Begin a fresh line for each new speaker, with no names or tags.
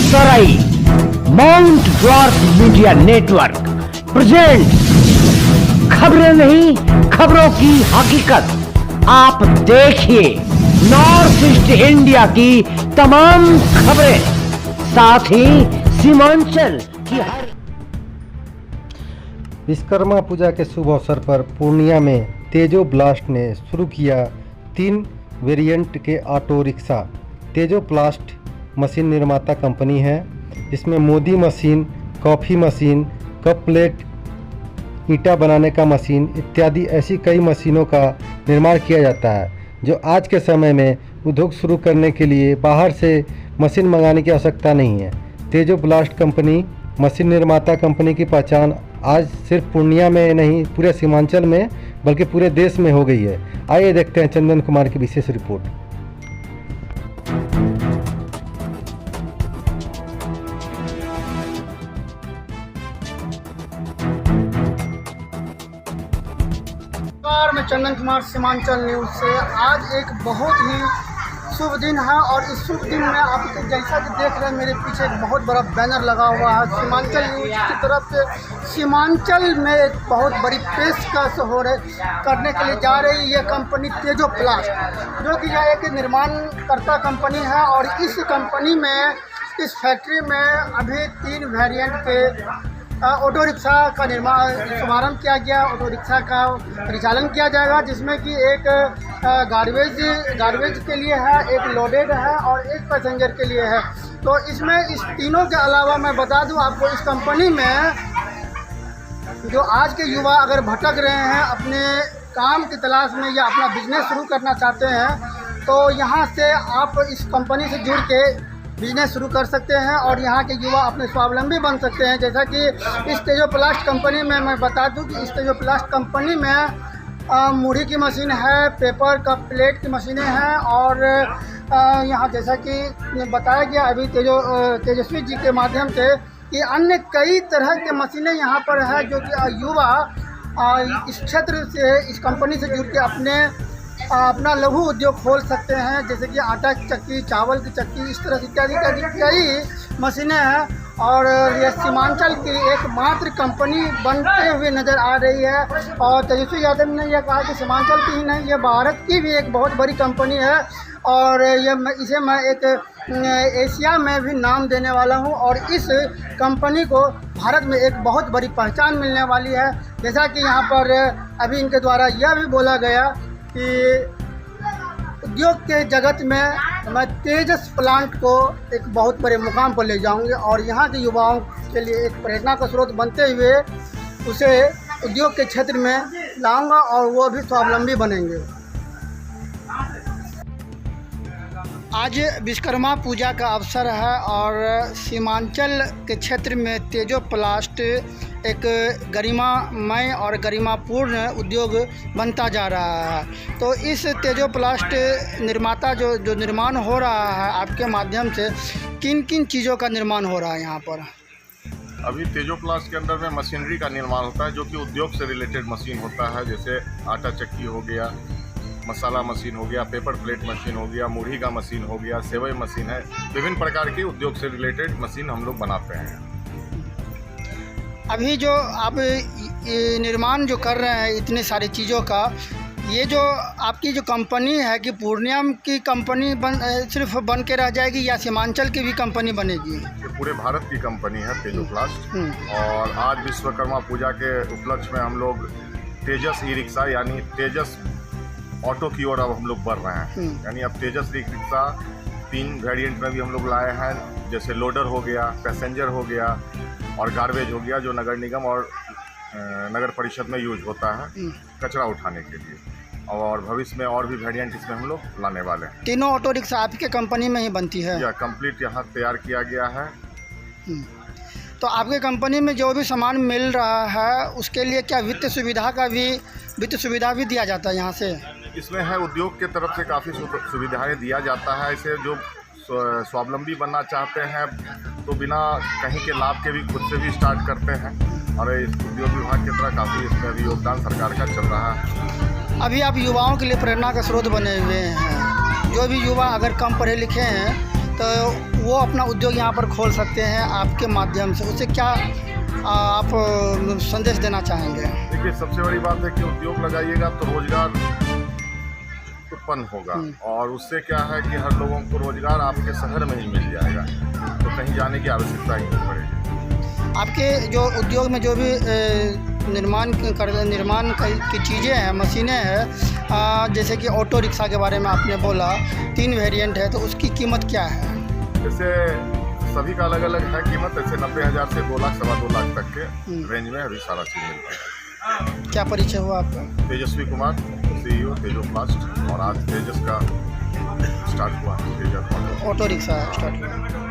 सराई mount broad media network present खबरें नहीं खबरों की हकीकत। आप देखिए नॉर्थ ईस्ट इंडिया की तमाम खबरें, साथ ही सीमांचल की हर।
विश्वकर्मा पूजा के शुभ अवसर पर पूर्णिया में तेजो ब्लास्ट ने शुरू किया 3 वेरिएंट के ऑटो रिक्शा। तेजो ब्लास्ट मशीन निर्माता कंपनी है। इसमें Modi machine, coffee machine, cup plate, ईंटा बनाने का मशीन इत्यादि ऐसी कई मशीनों का निर्माण किया जाता है, जो आज के समय में उद्योग शुरू करने के लिए बाहर से मशीन मंगाने की आवश्यकता नहीं है। तेजो ब्लास्ट कंपनी मशीन निर्माता कंपनी की पहचान आज सिर्फ पूर्णिया में नहीं, पूरे सीमांचल में बल्कि पूरे देश में हो गई है। आइए देखते हैं चंदन कुमार की विशेष रिपोर्ट।
मैं चंदन कुमार सीमांचल न्यूज़ से। आज एक बहुत ही शुभ दिन है और इस शुभ दिन में आप जैसा कि देख रहे हैं मेरे पीछे एक बहुत बड़ा बैनर लगा हुआ है सीमांचल न्यूज़ की तरफ से। सीमांचल में एक बहुत बड़ी पेशकश करने के लिए जा रही ये कंपनी तेजो ब्लास्ट, जो कि यह एक निर्माणकर्ता कंपनी है। और इस कंपनी में, इस फैक्ट्री में अभी 3 वेरिएंट के ऑटो रिक्शा का शुभारंभ किया गया। ऑटो रिक्शा का परिचालन किया जाएगा, जिसमें कि एक गार्बेज के लिए है, एक लोडेड है और एक पैसेंजर के लिए है। तो इसमें इस तीनों के अलावा मैं बता दूं आपको, इस कंपनी में जो आज के युवा अगर भटक रहे हैं अपने काम की तलाश में या अपना बिजनेस शुरू करना चाहते हैं, तो यहाँ से आप इस कंपनी से जुड़ के बिजनेस शुरू कर सकते हैं और यहाँ के युवा अपने स्वावलंबी बन सकते हैं। जैसा कि इस तेजो प्लास्ट कंपनी में मैं बता दूं कि इस तेजो प्लास्ट कंपनी में मूढ़ी की मशीन है, पेपर कप प्लेट की मशीनें हैं और यहाँ जैसा कि बताया गया अभी तेजस्वी जी के माध्यम से कि अन्य कई तरह के मशीनें यहाँ पर है, जो कि युवा इस क्षेत्र से, इस कंपनी से जुड़ के अपना लघु उद्योग खोल सकते हैं। जैसे कि आटा की चक्की, चावल की चक्की, इस तरह से इत्यादि कई मशीनें हैं। और यह सीमांचल की एकमात्र कंपनी बनते हुए नज़र आ रही है। और तेजस्वी यादव ने यह कहा कि सीमांचल की ही नहीं, यह भारत की भी एक बहुत बड़ी कंपनी है और इसे मैं एक एशिया में भी नाम देने वाला हूं। और इस कंपनी को भारत में एक बहुत बड़ी पहचान मिलने वाली है। जैसा कि यहाँ पर अभी इनके द्वारा यह भी बोला गया कि उद्योग के जगत में मैं तेजस प्लांट को एक बहुत बड़े मुकाम पर ले जाऊंगे और यहाँ के युवाओं के लिए एक प्रेरणा का स्रोत बनते हुए उसे उद्योग के क्षेत्र में लाऊंगा और वो भी स्वावलंबी बनेंगे। आज विश्वकर्मा पूजा का अवसर है और सीमांचल के क्षेत्र में तेजो प्लास्ट एक गरिमामय और गरिमापूर्ण उद्योग बनता जा रहा है। तो इस तेजो प्लास्ट निर्माता जो निर्माण हो रहा है, आपके माध्यम से किन किन चीज़ों का निर्माण हो रहा है यहाँ पर?
अभी तेजो प्लास्ट के अंदर में मशीनरी का निर्माण होता है, जो कि उद्योग से रिलेटेड मशीन होता है। जैसे आटा चक्की हो गया, मसाला मशीन हो गया, पेपर प्लेट मशीन हो गया, मूढ़ी का मशीन हो गया, सेवई मशीन है। विभिन्न प्रकार की उद्योग से रिलेटेड मशीन हम लोग बनाते हैं।
अभी जो आप निर्माण जो कर रहे हैं इतने सारी चीज़ों का, ये जो आपकी जो कंपनी है कि पूर्णिया की कंपनी सिर्फ बन के रह जाएगी या सीमांचल की भी कंपनी बनेगी?
ये पूरे भारत की कंपनी है तेजो प्लास्ट। और आज विश्वकर्मा पूजा के उपलक्ष्य में हम लोग तेजस ई रिक्शा यानी तेजस ऑटो की ओर अब हम लोग बढ़ रहे हैं। यानी अब तेजस ई रिक्शा 3 वेरिएंट में भी हम लोग लाए हैं। जैसे लोडर हो गया, पैसेंजर हो गया और गार्बेज हो गया, जो नगर निगम और नगर परिषद में यूज होता है कचरा उठाने के लिए। और भविष्य में और भी वेरिएंट इसमें हम लोग लाने वाले हैं।
तीनों ऑटो रिक्शा आपके कंपनी में ही बनती है?
या कंप्लीट यहाँ तैयार किया गया है।
तो आपके कंपनी में जो भी सामान मिल रहा है उसके लिए क्या वित्त सुविधा भी दिया जाता है यहाँ से?
इसमें है, उद्योग के तरफ से काफ़ी सुविधाएं दिया जाता है। इसे जो स्वावलंबी बनना चाहते हैं तो बिना कहीं के लाभ के भी खुद से भी स्टार्ट करते हैं। और इस उद्योग विभाग की तरह काफ़ी इसमें भी योगदान सरकार का चल रहा है।
अभी आप युवाओं के लिए प्रेरणा का स्रोत बने हुए हैं। जो भी युवा अगर कम पढ़े लिखे हैं तो वो अपना उद्योग यहाँ पर खोल सकते हैं आपके माध्यम से, उसे क्या आप संदेश देना चाहेंगे?
देखिए, सबसे बड़ी बात है कि उद्योग लगाइएगा तो रोजगार उत्पन्न होगा, और उससे क्या है कि हर लोगों को रोजगार आपके शहर में ही मिल जाएगा, तो कहीं जाने की आवश्यकता ही नहीं पड़ेगी।
आपके जो उद्योग में जो भी निर्माण की चीज़ें हैं, मशीनें हैं, जैसे कि ऑटो रिक्शा के बारे में आपने बोला 3 वेरिएंट है, तो उसकी कीमत क्या है?
जैसे सभी का अलग अलग है कीमत, ऐसे 90,000 से 2 लाख 2.25 लाख तक के रेंज में अभी सारा चीज़ मिलता है।
क्या परिचय हुआ आपका?
तेजस्वी कुमार, CEO तेजो प्लास्ट, और आज तेजस का स्टार्ट हुआ, तेजस
ऑटो रिक्शा स्टार्ट हुआ।